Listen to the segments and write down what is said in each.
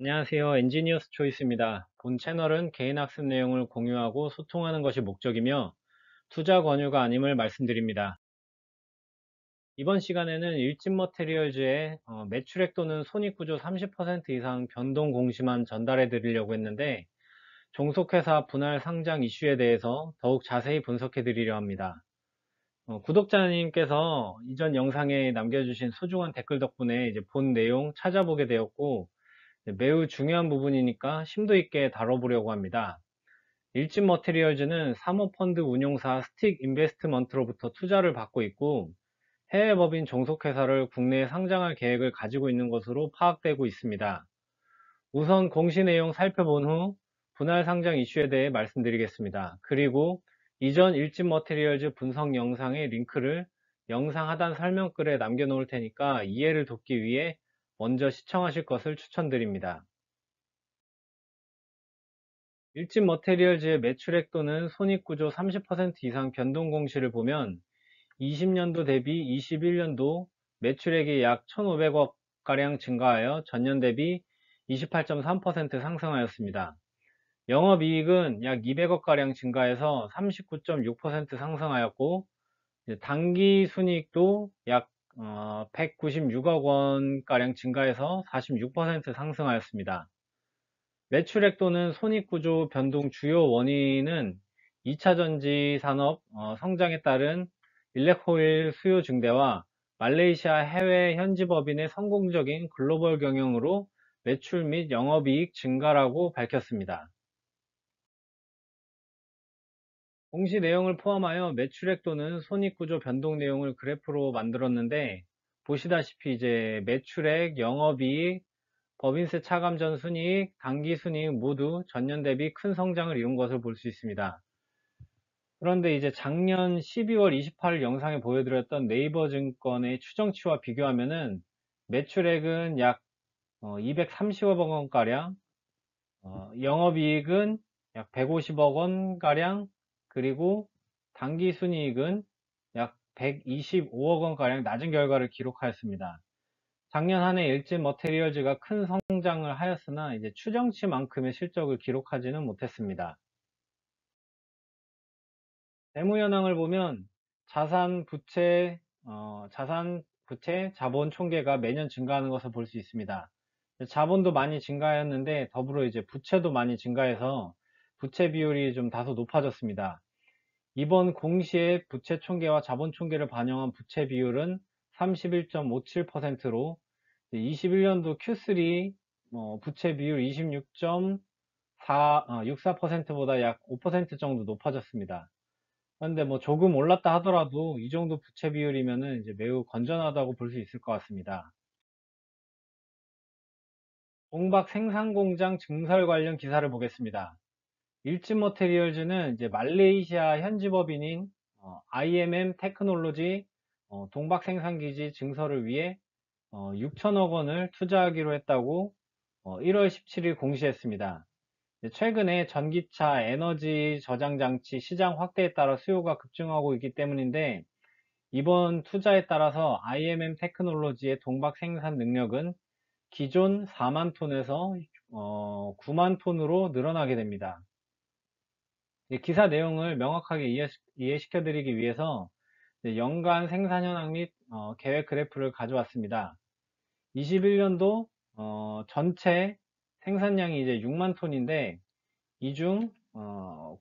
안녕하세요. 엔지니어스 초이스입니다. 본 채널은 개인 학습 내용을 공유하고 소통하는 것이 목적이며 투자 권유가 아님을 말씀드립니다. 이번 시간에는 일진 머테리얼즈의 매출액 또는 손익구조 30% 이상 변동 공시만 전달해 드리려고 했는데 종속회사 분할 상장 이슈에 대해서 더욱 자세히 분석해 드리려 합니다. 구독자님께서 이전 영상에 남겨주신 소중한 댓글 덕분에 이제 본 내용 찾아보게 되었고 매우 중요한 부분이니까 심도 있게 다뤄보려고 합니다. 일진 머티리얼즈는 사모펀드 운용사 스틱 인베스트먼트로부터 투자를 받고 있고 해외 법인 종속회사를 국내에 상장할 계획을 가지고 있는 것으로 파악되고 있습니다. 우선 공시 내용 살펴본 후 분할 상장 이슈에 대해 말씀드리겠습니다. 그리고 이전 일진 머티리얼즈 분석 영상의 링크를 영상 하단 설명글에 남겨놓을 테니까 이해를 돕기 위해 먼저 시청하실 것을 추천드립니다. 일진 머테리얼즈의 매출액 또는 손익구조 30% 이상 변동 공시를 보면 20년도 대비 21년도 매출액이 약 1,500억가량 증가하여 전년 대비 28.3% 상승하였습니다. 영업이익은 약 200억가량 증가해서 39.6% 상승하였고 당기순이익도 약 196억 원가량 증가해서 46% 상승하였습니다. 매출액 또는 손익구조 변동 주요 원인은 2차전지 산업 성장에 따른 일렉호일 수요 증대와 말레이시아 해외 현지 법인의 성공적인 글로벌 경영으로 매출 및 영업이익 증가라고 밝혔습니다. 공시 내용을 포함하여 매출액 또는 손익구조 변동 내용을 그래프로 만들었는데 보시다시피 이제 매출액, 영업이익, 법인세 차감 전 순이익, 당기 순이익 모두 전년 대비 큰 성장을 이룬 것을 볼 수 있습니다. 그런데 이제 작년 12월 28일 영상에 보여드렸던 네이버 증권의 추정치와 비교하면은 매출액은 약 230억 원가량, 영업이익은 약 150억 원가량, 그리고 당기 순이익은 약 125억 원가량 낮은 결과를 기록하였습니다. 작년 한 해 일진 머테리얼즈가 큰 성장을 하였으나 이제 추정치만큼의 실적을 기록하지는 못했습니다. 재무 현황을 보면 자산, 부채, 자본 총계가 매년 증가하는 것을 볼 수 있습니다. 자본도 많이 증가하였는데 더불어 이제 부채도 많이 증가해서 부채 비율이 좀 다소 높아졌습니다. 이번 공시의 부채 총계와 자본 총계를 반영한 부채 비율은 31.57%로 21년도 Q3 부채 비율 26.64%보다 약 5% 정도 높아졌습니다. 그런데 뭐 조금 올랐다 하더라도 이 정도 부채 비율이면은 이제 매우 건전하다고 볼 수 있을 것 같습니다. 동박 생산 공장 증설 관련 기사를 보겠습니다. 일진 머테리얼즈는 이제 말레이시아 현지 법인인 IMM 테크놀로지 동박 생산 기지 증설을 위해 6천억 원을 투자하기로 했다고 1월 17일 공시했습니다. 최근에 전기차 에너지 저장 장치 시장 확대에 따라 수요가 급증하고 있기 때문인데 이번 투자에 따라서 IMM 테크놀로지의 동박 생산 능력은 기존 4만 톤에서 9만 톤으로 늘어나게 됩니다. 기사 내용을 명확하게 이해시켜 드리기 위해서 연간 생산 현황 및 계획 그래프를 가져왔습니다. 21년도 전체 생산량이 이제 6만 톤인데 이 중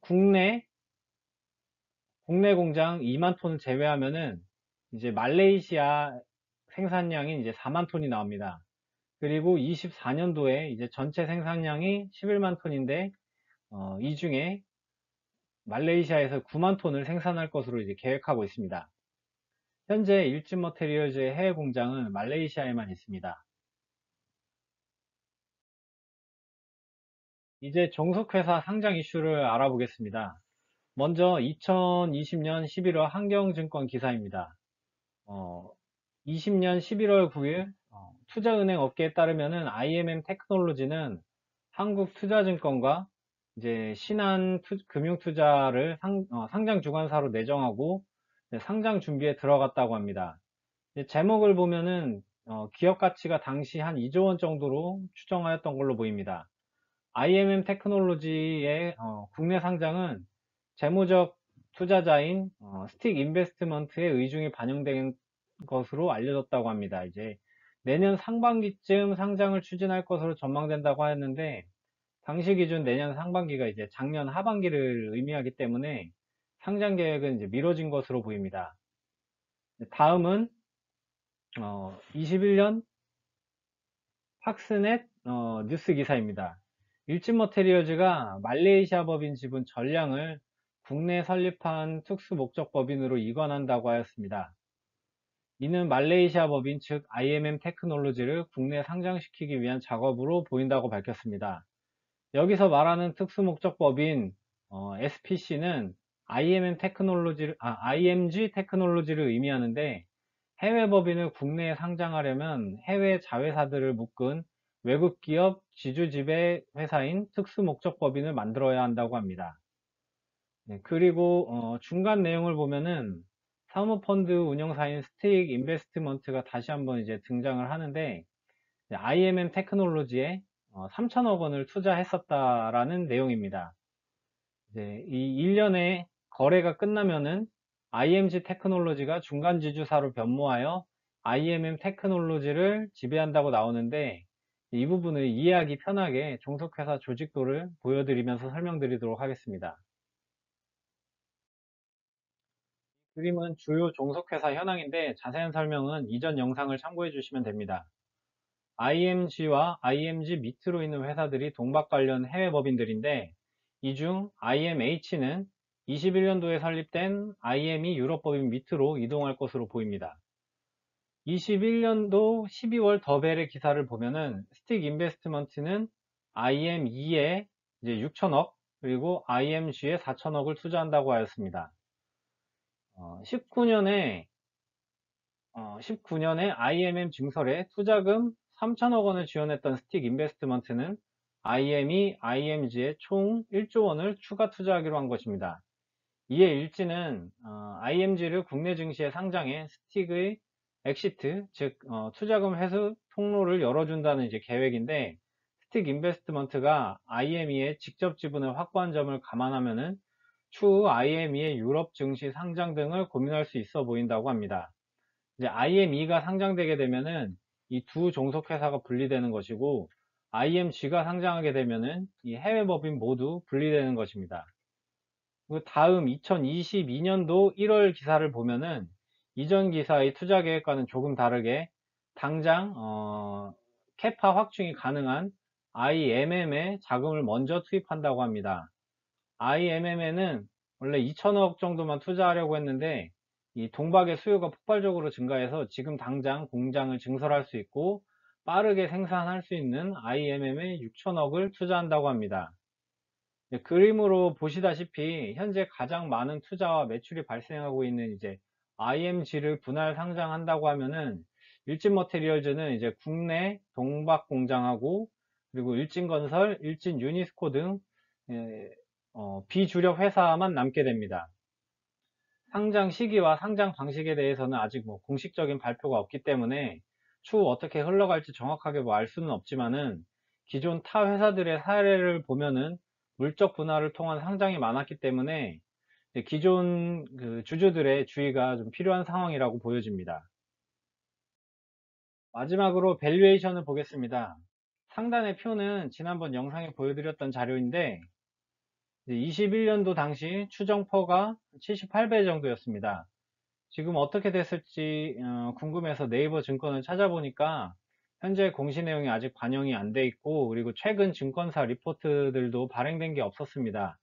국내 공장 2만 톤을 제외하면은 이제 말레이시아 생산량이 이제 4만 톤이 나옵니다. 그리고 24년도에 이제 전체 생산량이 11만 톤인데 이 중에 말레이시아에서 9만 톤을 생산할 것으로 이제 계획하고 있습니다. 현재 일진 머테리얼즈의 해외 공장은 말레이시아에만 있습니다. 이제 종속회사 상장 이슈를 알아보겠습니다. 먼저 2020년 11월 한경증권 기사입니다. 20년 11월 9일 투자은행 업계에 따르면은 IMM 테크놀로지는 한국투자증권과 이제 신한금융투자를 상장 주관사로 내정하고 상장 준비에 들어갔다고 합니다. 제목을 보면은 기업 가치가 당시 한 2조 원 정도로 추정하였던 걸로 보입니다. IMM 테크놀로지의 국내 상장은 재무적 투자자인 스틱 인베스트먼트의 의중이 반영된 것으로 알려졌다고 합니다. 이제 내년 상반기쯤 상장을 추진할 것으로 전망된다고 하였는데, 당시 기준 내년 상반기가 이제 작년 하반기를 의미하기 때문에 상장 계획은 이제 미뤄진 것으로 보입니다. 다음은 21년 팍스넷 뉴스 기사입니다. 일진머테리얼즈가 말레이시아 법인 지분 전량을 국내 설립한 특수목적법인으로 이관한다고 하였습니다. 이는 말레이시아 법인 즉 IMM 테크놀로지를 국내 상장시키기 위한 작업으로 보인다고 밝혔습니다. 여기서 말하는 특수목적법인 SPC는 IMG 테크놀로지를 의미하는데, 해외 법인을 국내에 상장하려면 해외 자회사들을 묶은 외국 기업 지주지배 회사인 특수목적법인을 만들어야 한다고 합니다. 네, 그리고 중간 내용을 보면은 사모펀드 운영사인 스틱 인베스트먼트가 다시 한번 이제 등장을 하는데, IMM 테크놀로지에 3천억 원을 투자했었다라는 내용입니다. 이제 이 1년의 거래가 끝나면은 IMG 테크놀로지가 중간 지주사로 변모하여 IMM 테크놀로지를 지배한다고 나오는데, 이 부분을 이해하기 편하게 종속회사 조직도를 보여드리면서 설명드리도록 하겠습니다. 그림은 주요 종속회사 현황인데 자세한 설명은 이전 영상을 참고해 주시면 됩니다. IMG와 IMG 밑으로 있는 회사들이 동박 관련 해외 법인들인데, 이 중 IMH는 21년도에 설립된 IME 유럽 법인 밑으로 이동할 것으로 보입니다. 21년도 12월 더벨의 기사를 보면은 스틱 인베스트먼트는 IME에 이제 6천억, 그리고 IMG에 4천억을 투자한다고 하였습니다. 19년에 IMM 증설에 투자금 3천억 원을 지원했던 스틱 인베스트먼트는 IM이 IMG에 총 1조 원을 추가 투자하기로 한 것입니다. 이에 일지는 IMG를 국내 증시에 상장해 스틱의 엑시트, 즉 투자금 회수 통로를 열어준다는 이제 계획인데, 스틱 인베스트먼트가 IME의 직접 지분을 확보한 점을 감안하면은 추후 IME의 유럽 증시 상장 등을 고민할 수 있어 보인다고 합니다. 이제 IME가 상장되게 되면은 이 두 종속회사가 분리되는 것이고, IMG가 상장하게 되면은 이 해외 법인 모두 분리되는 것입니다. 그 다음 2022년도 1월 기사를 보면은 이전 기사의 투자 계획과는 조금 다르게 당장 캐파 확충이 가능한 IMM에 자금을 먼저 투입한다고 합니다. IMM에는 원래 2천억 정도만 투자하려고 했는데, 이 동박의 수요가 폭발적으로 증가해서 지금 당장 공장을 증설할 수 있고 빠르게 생산할 수 있는 IMM에 6천억을 투자한다고 합니다. 그림으로 보시다시피 현재 가장 많은 투자와 매출이 발생하고 있는 이제 IMG를 분할 상장한다고 하면은 일진머테리얼즈는 이제 국내 동박 공장하고, 그리고 일진건설, 일진유니스코 등 비주력 회사만 남게 됩니다. 상장 시기와 상장 방식에 대해서는 아직 뭐 공식적인 발표가 없기 때문에 추후 어떻게 흘러갈지 정확하게 뭐 알 수는 없지만은, 기존 타 회사들의 사례를 보면은 물적 분할을 통한 상장이 많았기 때문에 기존 그 주주들의 주의가 좀 필요한 상황이라고 보여집니다. 마지막으로 밸류에이션을 보겠습니다. 상단의 표는 지난번 영상에 보여드렸던 자료인데, 21년도 당시 추정퍼가 78배 정도였습니다. 지금 어떻게 됐을지 궁금해서 네이버 증권을 찾아보니까 현재 공시 내용이 아직 반영이 안 돼 있고, 그리고 최근 증권사 리포트들도 발행된 게 없었습니다.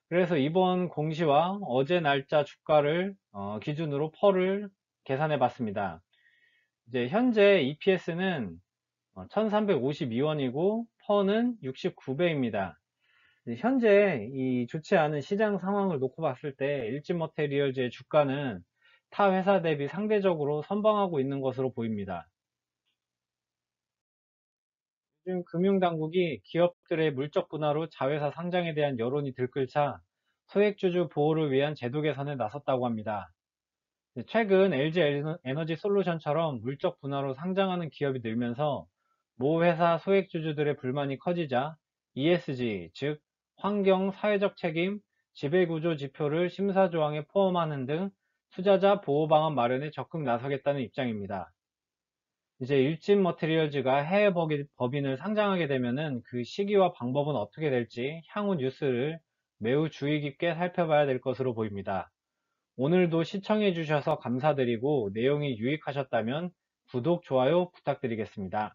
그래서 이번 공시와 어제 날짜 주가를 기준으로 펄을 계산해 봤습니다. 이제 현재 EPS는 1352원이고 펄은 69배입니다. 현재 이 좋지 않은 시장 상황을 놓고 봤을 때 일진머테리얼즈의 주가는 타 회사 대비 상대적으로 선방하고 있는 것으로 보입니다. 요즘 금융당국이 기업들의 물적 분할로 자회사 상장에 대한 여론이 들끓자 소액주주 보호를 위한 제도 개선에 나섰다고 합니다. 최근 LG 에너지 솔루션처럼 물적 분화로 상장하는 기업이 늘면서 모 회사 소액주주들의 불만이 커지자 ESG, 즉 환경, 사회적 책임, 지배구조 지표를 심사 조항에 포함하는 등 투자자 보호 방안 마련에 적극 나서겠다는 입장입니다. 이제 일진 머티리얼즈가 해외 법인을 상장하게 되면은 그 시기와 방법은 어떻게 될지 향후 뉴스를 매우 주의 깊게 살펴봐야 될 것으로 보입니다. 오늘도 시청해 주셔서 감사드리고 내용이 유익하셨다면 구독, 좋아요 부탁드리겠습니다.